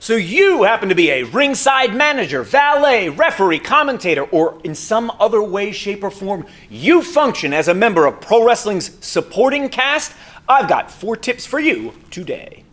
So you happen to be a ringside manager, valet, referee, commentator, or in some other way, shape, or form, you function as a member of pro wrestling's supporting cast. I've got 4 tips for you today.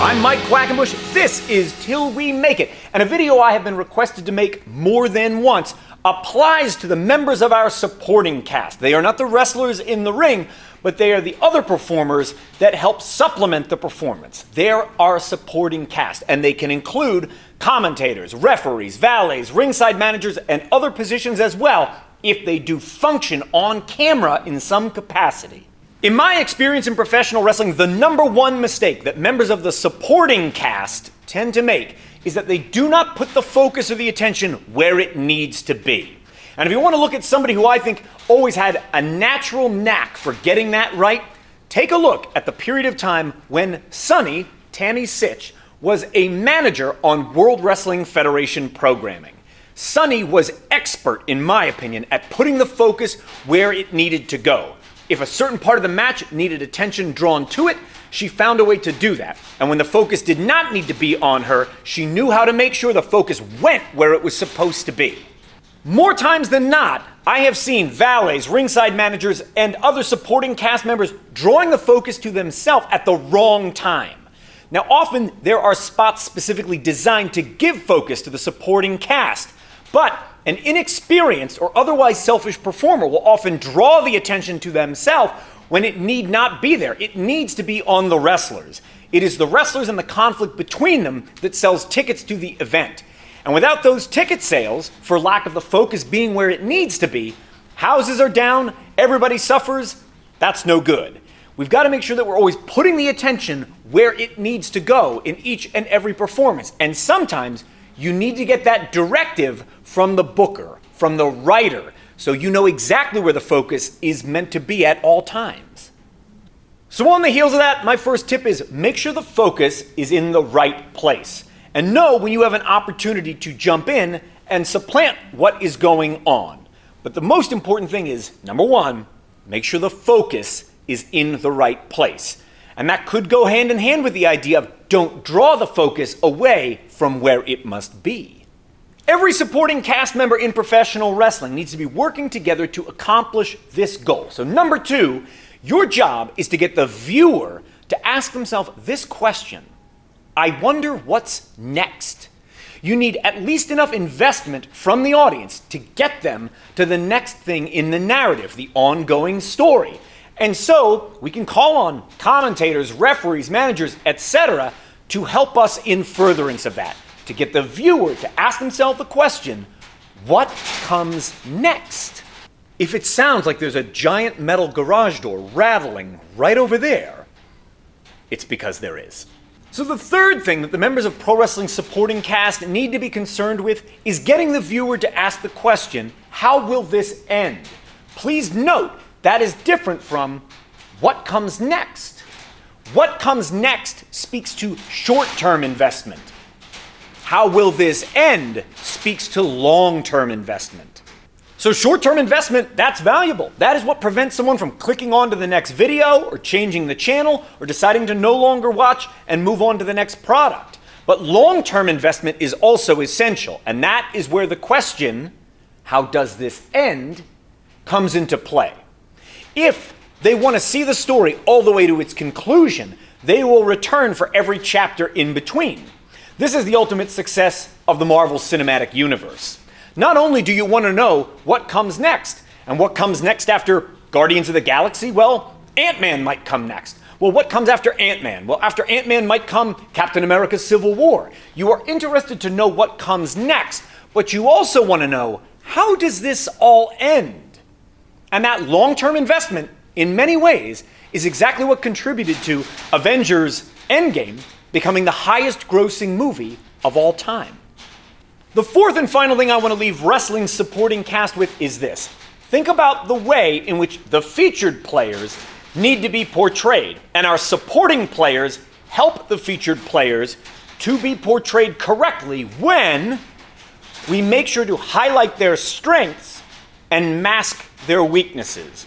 I'm Mike Quackenbush. This is Till We Make It, and a video I have been requested to make more than once applies to the members of our supporting cast. They are not the wrestlers in the ring, but they are the other performers that help supplement the performance. They're our supporting cast, and they can include commentators, referees, valets, ringside managers, and other positions as well if they do function on camera in some capacity. In my experience in professional wrestling, the number one mistake that members of the supporting cast tend to make is that they do not put the focus of the attention where it needs to be. And if you want to look at somebody who I think always had a natural knack for getting that right, take a look at the period of time when Sunny, Tammy Sitch, was a manager on World Wrestling Federation programming. Sunny was expert, in my opinion, at putting the focus where it needed to go. If a certain part of the match needed attention drawn to it, she found a way to do that. And when the focus did not need to be on her, she knew how to make sure the focus went where it was supposed to be. More times than not, I have seen valets, ringside managers, and other supporting cast members drawing the focus to themselves at the wrong time. Now, often there are spots specifically designed to give focus to the supporting cast, but an inexperienced or otherwise selfish performer will often draw the attention to themselves when it need not be there. It needs to be on the wrestlers. It is the wrestlers and the conflict between them that sells tickets to the event. And without those ticket sales, for lack of the focus being where it needs to be, houses are down, everybody suffers. That's no good. We've got to make sure that we're always putting the attention where it needs to go in each and every performance. And sometimes you need to get that directive from the booker, from the writer, so you know exactly where the focus is meant to be at all times. So on the heels of that, my first tip is make sure the focus is in the right place. And know when you have an opportunity to jump in and supplant what is going on. But the most important thing is, number one, make sure the focus is in the right place. And that could go hand in hand with the idea of don't draw the focus away from where it must be. Every supporting cast member in professional wrestling needs to be working together to accomplish this goal. So number 2, your job is to get the viewer to ask themselves this question: I wonder what's next. You need at least enough investment from the audience to get them to the next thing in the narrative, the ongoing story. And so we can call on commentators, referees, managers, etc. to help us in furtherance of that, to get the viewer to ask themselves the question, what comes next? If it sounds like there's a giant metal garage door rattling right over there, it's because there is. So the third thing that the members of Pro Wrestling Supporting Cast need to be concerned with is getting the viewer to ask the question, how will this end? Please note, that is different from what comes next. What comes next speaks to short-term investment. How will this end speaks to long-term investment. So short-term investment, that's valuable. That is what prevents someone from clicking on to the next video or changing the channel or deciding to no longer watch and move on to the next product. But long-term investment is also essential, and that is where the question, how does this end, comes into play. If they want to see the story all the way to its conclusion, they will return for every chapter in between. This is the ultimate success of the Marvel Cinematic Universe. Not only do you want to know what comes next, and what comes next after Guardians of the Galaxy, well, Ant-Man might come next. Well, what comes after Ant-Man? Well, after Ant-Man might come Captain America's Civil War. You are interested to know what comes next, but you also want to know, how does this all end? And that long-term investment, in many ways, is exactly what contributed to Avengers Endgame becoming the highest-grossing movie of all time. The fourth and final thing I want to leave wrestling's supporting cast with is this. Think about the way in which the featured players need to be portrayed, and our supporting players help the featured players to be portrayed correctly when we make sure to highlight their strengths and mask their weaknesses.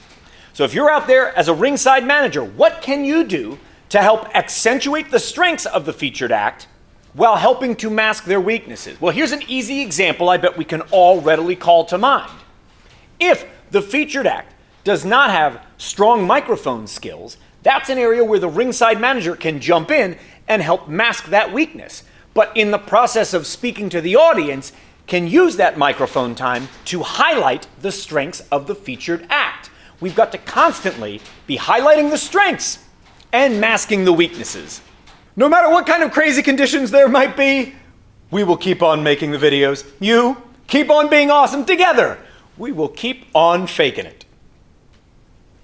So if you're out there as a ringside manager, what can you do to help accentuate the strengths of the featured act while helping to mask their weaknesses? Well, here's an easy example I bet we can all readily call to mind. If the featured act does not have strong microphone skills, that's an area where the ringside manager can jump in and help mask that weakness. But in the process of speaking to the audience, can use that microphone time to highlight the strengths of the featured act. We've got to constantly be highlighting the strengths and masking the weaknesses. No matter what kind of crazy conditions there might be, we will keep on making the videos. You keep on being awesome together. We will keep on faking it.